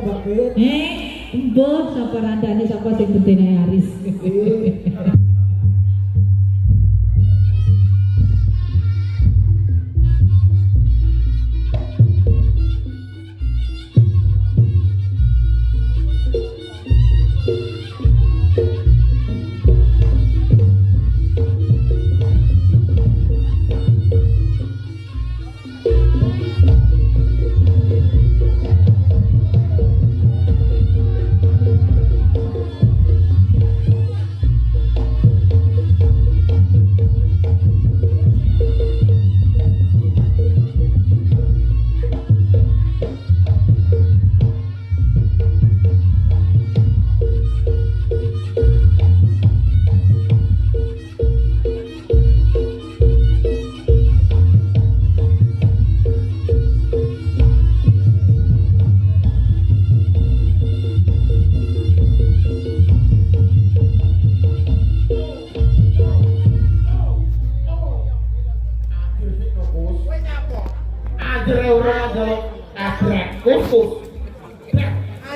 Mbah sapa randane sapa sing gedene Haris.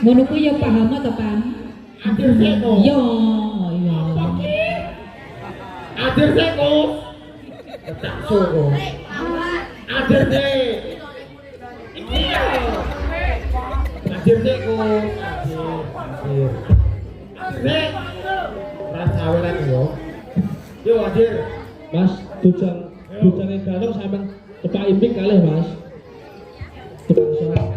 Ngono kuwi ya paham ta, Pan? Adir seko. Yo, iya. Adir seko. Tak soko. Adir se. Iya. Adir seko. Adir. Adir. Rasa aweran yo. Yo Adir. Mas, bujane danung sampean tepak impik kalih, Mas. Tepak soal.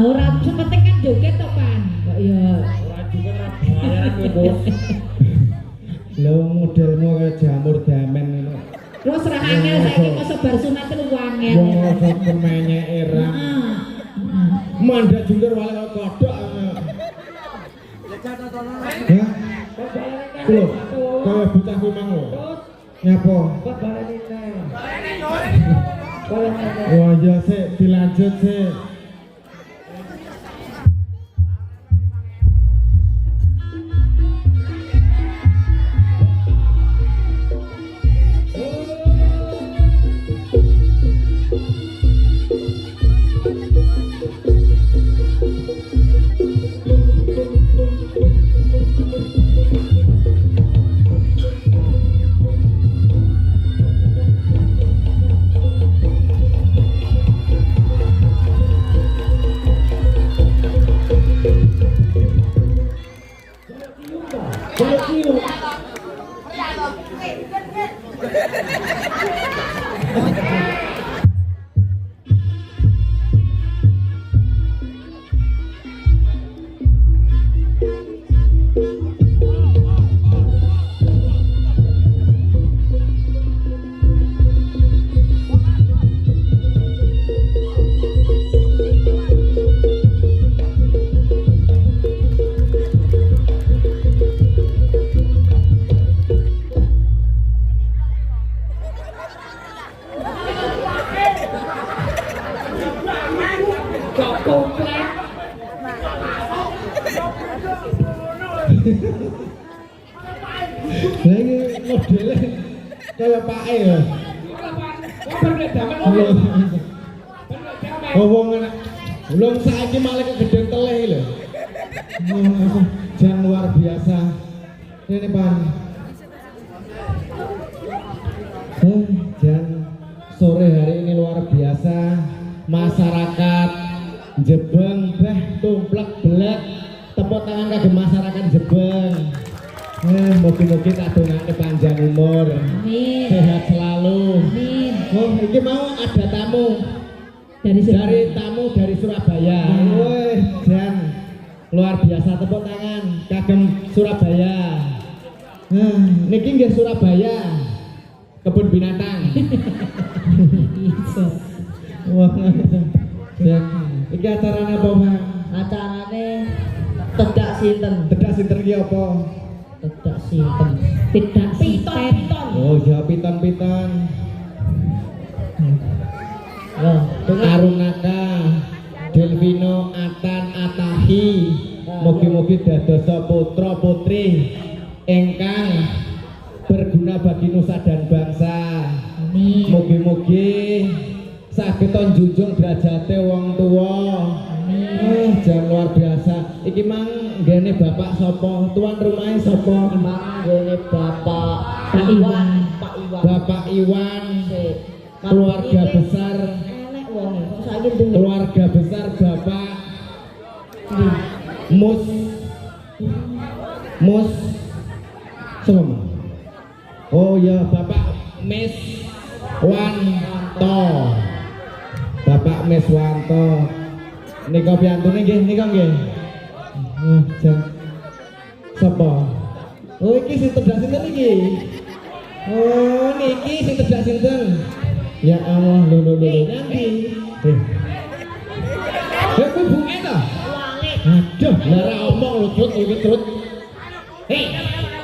Ora sepenting kan joget to, Pan. Kok ya Ora juga ra bayaran kowe, Bos. Lho modelmu kaya jamur damen ngono. terus ra angel saiki kok sebar sunat lu angel. Wong ora kemenyek era. Mandak jungkir wale kaya kodhok. Hah? Lho, kaya bocah kuwi mang lho. Nyapa? Kok baleni teh. Wah, ya sik dilanjut sik. komplek. Lah iki modele kaya pake ya. Oh wong enak. Belum saiki malah kegedhen teleh lho. Jan luar biasa. Ini Pan. Jan sore hari ini luar biasa. Masyarakat Jebeng tumplek belek. Tepuk tangan kagem masyarakat Jebeng. Mugi-mugi kadongane panjang umur. Amin. Sehat selalu. Amin. Oh, ini mau ada tamu dari tamu dari Surabaya. Woi, Jan. Luar biasa, tepuk tangan kagem Surabaya. Niki nggih Surabaya. Kebun binatang. Iso. Wah. Jan, iki acarane apa, Bang? Acarane tedak sinten? Tedak sinten iki apa? Tedak sinten? Tedak piton. Oh, ya piton-piton. Yo, Arunaka, Delvino, Atan, Atahi. Mugi-mugi dadosa putra putri ingkang berguna bagi nusa dan bangsa. Amin. Mugi-mugi saged njunjung derajate wong tuwa. Amin. Jan luar biasa. Iki mang nggene bapak sapa? Tuan rumahe sapa? Manggone Bapak Iwan. Bapak Iwan. Sik. Keluarga besar. Enek wong kok saiki denger. Keluarga besar Bapak Mus sama Mas? Oh ya Bapak Mes Wanto. Bapak Mes Wanto. Nika piantune nggih, nika nggih. Jan. Sapa? Oh iki sing tedak sinten iki? Oh niki sing tedak sinten? Ya Allah, lho nanti. Kuwi bunge ta? Aduh, lara omong lho Trut iki Trut.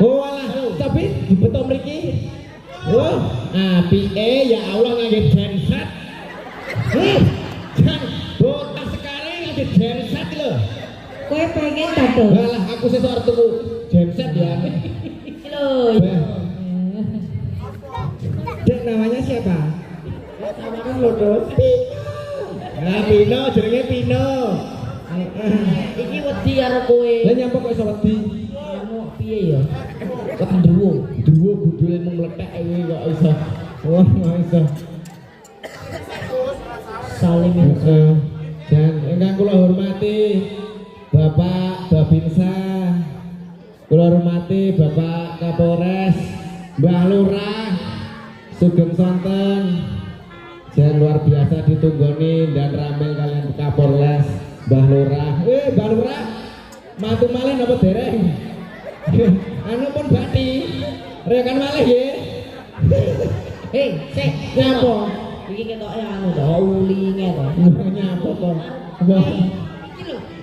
Oh alah, tapi dibeto mriki. Oh, apike ya Allah ngangge genset. Jan botak sekarang ngangge genset lho. Kowe pengen tato? Alah, aku sesuk arep tuku genset ya. Lho. Dek namanya siapa? Samakan lho, Dos. Nah, Pino, jenenge Pino. Iki wedi karo kowe. Lah nyapa kok iso wedi? Anu piye ya? Kendruwo. Duwo budule mung mlethek kuwi kok iso. Wah, iso. Salim. Dan ingkang kula hormati Bapak Babinsa. Kula hormati Bapak Kapolres, Mbah Lurah, Sugeng Sonten. Dan luar biasa ditunggoni dan ramai kalian Kapolres, Mbah Lurah. Mbah Lurah, mantu malih napa dereng? Anu pun bati. Rekan malih nggih. Sik, Nyapa? iki ketoke anu to, ulinge to. Nyapa to? Wah.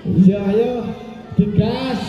Iya, ayo digas.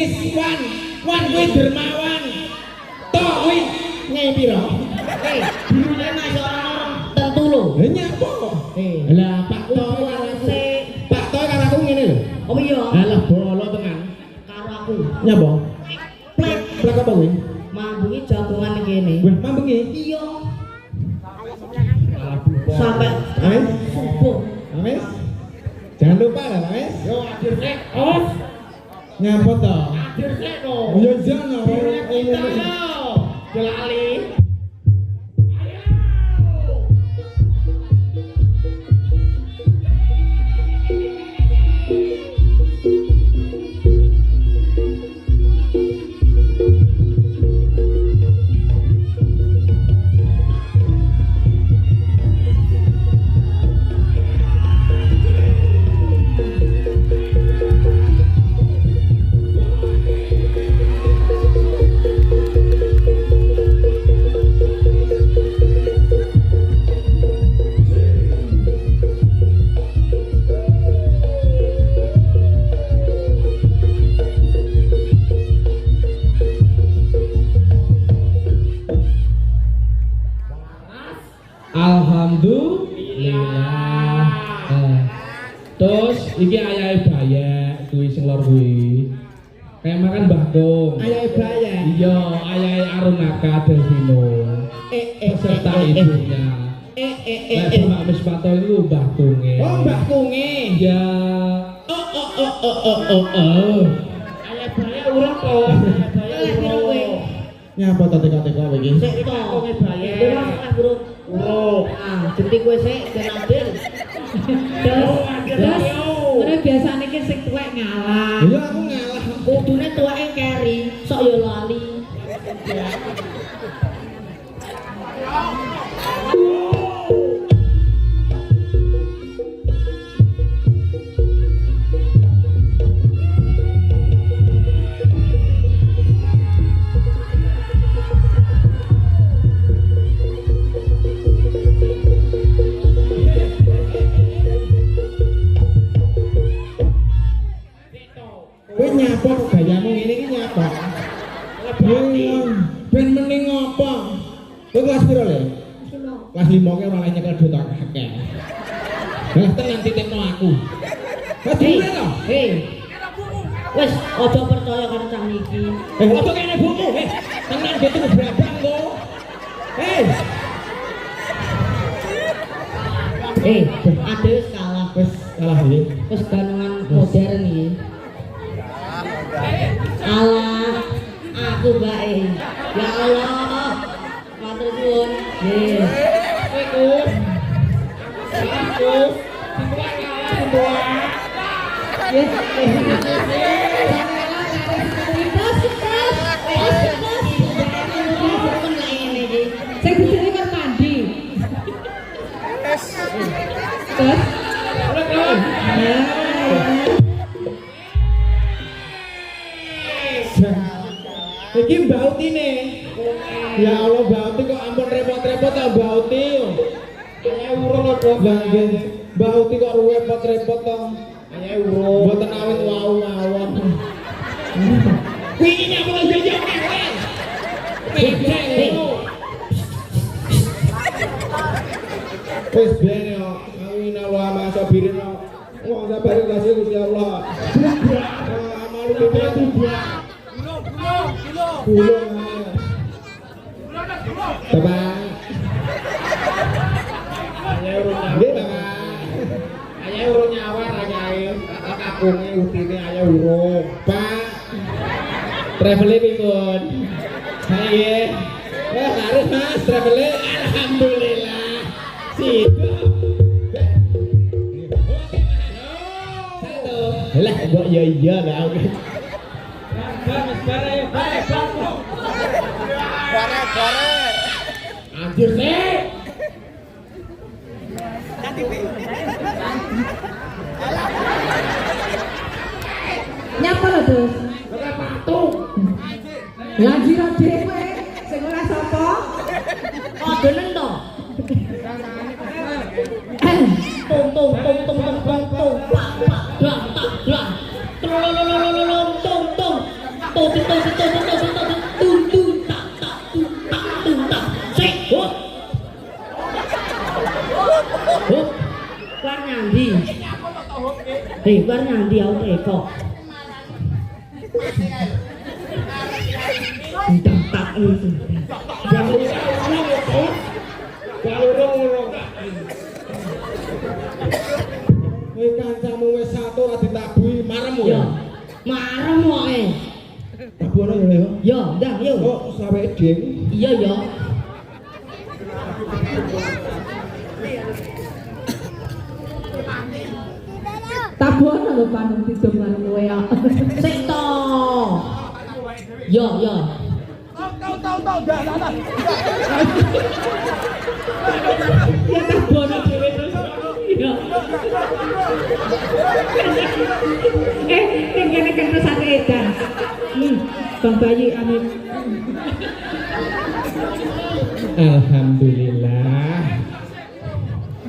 bengis wan kuwi dermawan. Tok kuwi nyai pira? Birunya masih orang tentu lho. Lah nyapa? Lah Pak Tok karo aku ngene lho. Oh iya. Alah bolo tenan. Karo aku. Nyapa? Plek. Plek apa kuwi? Mambungi jagongan kene. Wah, mambengi. Iya. Sampai subuh. Amis. Jangan lupa lah, Amis. Yo akhir sik. Oh. Nyapa to? Akhir sik no. Yo jono. Kita yo. Jelali. Alhamdulillah. Terus iki ayahe Bayek kuwi sing lor kuwi. Kayak makan bakung. Ayahe Bayek. Iya, ayahe Arunaka Delvino. Serta ibunya. Mbak Mispato itu Mbah Kunge. Oh, Mbah Kunge. Ya. Ayah Bayek urip kok. Bayek urip. Nyapa to teko-teko iki? Sik to. Konge Bayek. Ora salah buruk. Urip. Ah, jenenge kowe sik ben adil. Terus ora biasane ki sing tuwek ngalah. Iya aku ngalah. Kudune tuweke keri, sok yo lali. Kowe nyapa gayamu ngene iki nyapa? Ben mending apa? Kowe kelas piro le? Kelas 5 ke ora lek nyekel duit akeh. Lah tenan titikno aku. Kelas piro to? Wes aja percaya karo cah iki. Ojo kene buku. Tenan gitu berabang kok. Ade wis kalah. Wis kalah iki. Wis ganungan modern iki. Allah, aku bae. Ya Allah. Matur nuwun. Nggih. Gus. Gus. Saya disini kan mandi. Terus? Iki Mbak Uti nih. Ya Allah Mbak Uti kok ampun repot-repot ta Mbak Uti. Ayah urung lho, Dok. Lah nggih Mbak Uti kok repot-repot to. Ayah urung. Mboten awet wau mawon. Kuwi iki nyapa lho yo keren. Wis ben yo, awina wa ma sabirin. Wong sabar kasih Gusti Allah. Amalu bebek budak. Gulung. Bapak. Ayah urung Nggih, nyawa. Bapak. Ayah urung nyawa ayah. Kakunge utine ayah urung. Pak. Travelnya pipun. Nggih. Wah, harus Mas travelnya. Alhamdulillah. Situ. Lah, kok ya iya lah. Anjir sih. Nyapa lho, Dos? Ora patung. Lagi ra dhewe sing ora sapa? Oh, denen to. Tung tung tung tung tung tung tung pak pak dang tak dang. Tung tung. Sik, hop. Hop. War nyandi. War nyandi aku teko. Tak itu. Kowe kancamu wis satu ora ditabui maremu Ya. Marem wae. Tabuhno ya Leo. Ya, ndang yo. Kok saweke dhewe. Iya ya. Tabuhan lho panung tidur lan kowe ya. Sik to. Ya, ya. Ya tabuhan dhewe terus. Ya. Ning kene kan terus ate edan. Bang Bayi amin. Alhamdulillah.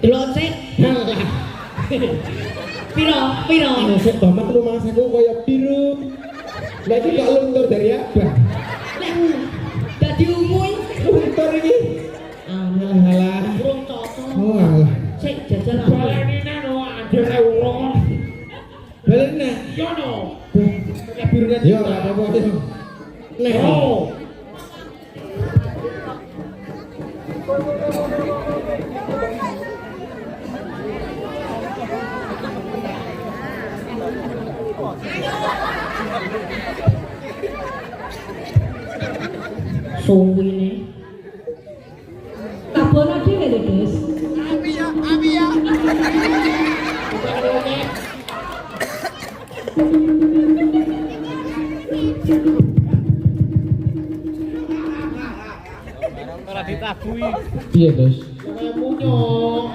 Delok sik. Piro? Masuk bamak rumah saku kaya biru. Lagi kok luntur dari apa? Dadi umui. Luntur iki. Alah. Urung cocok. Oh alah. Sik jajal Balenine no adene urung. Balenine. Yo no. Kayak biru kan. Yo ora apa-apa. Nek. Oh. Suwine. Tabuhan dhewe lho, Gus. Piye, Dos? Kayak munyo.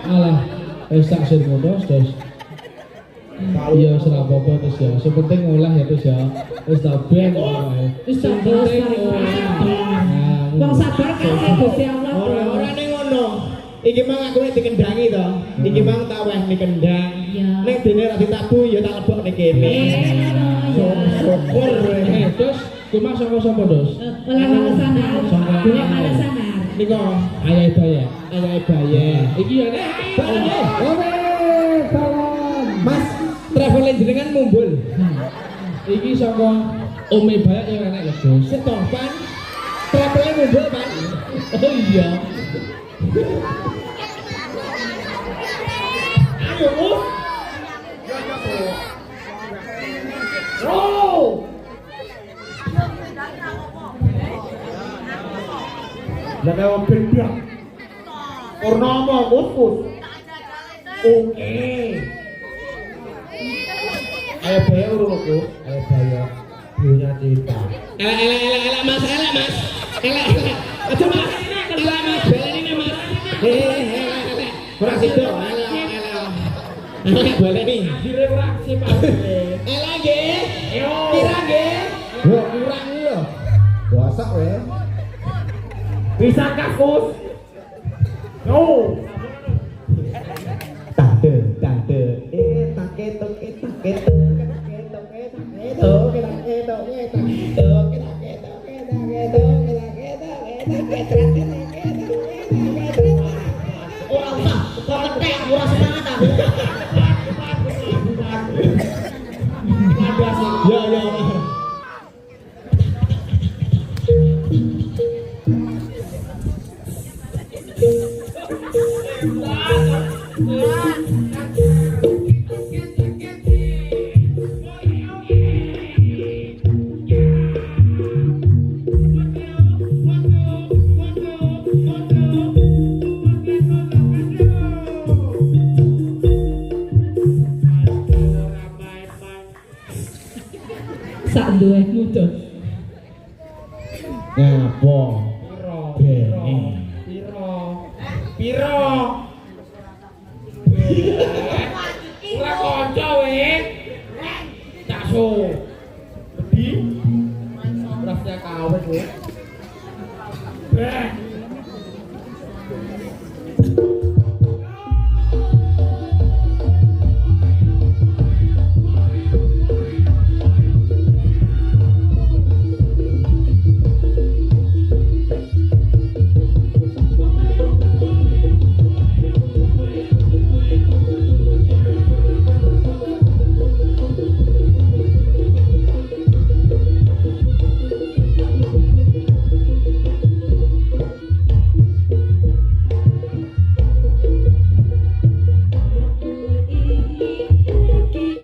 Alah, wis tak sir ngono, Dos. Iya, wis ora apa-apa terus ya. Sing penting ngolah ya terus ya. Wis tak ben wae. Wis terus kali wong sabar kan Gusti Allah. Ora ning ngono. Iki mang aku nek dikendangi to. Iki mang tak weh kendang. Iya. Nek dene ora ditabu ya tak lebok ning kene. Syukur kowe. Dos, cuma saka sapa, Dos? Olah sanar. Gune malah sanar. Niko Ayah Baye. ayah baye. Iki ya nek. Oke, salam. Mas, travel jenengan mumbul. Iki saka Ome Baye ya enak lho, Dos. Seto, Pan. Travel mumbul, Pan. Oh iya. Ayo, Mus. Oh. Lah kaya gendang. Purnomo, Mus. Oke. Ayo bae urung aku. Ayo bae. Punya cerita. Elak Mas, elak Mas. Elak. Aja Mas. Elak Mas, baleni Mas. Elak. Ora sido, elak. Elak baleni. Direaksi Pak. Elak nggih. Kira nggih. Yo kurang lho. Wasak wae. Bisa kakus. No. Tante. Ora usah, kok ketek ora semangat ah. Ya. Sak duwehmu, Dos. Ngapo? Piro? Ora kanca we. Tak so.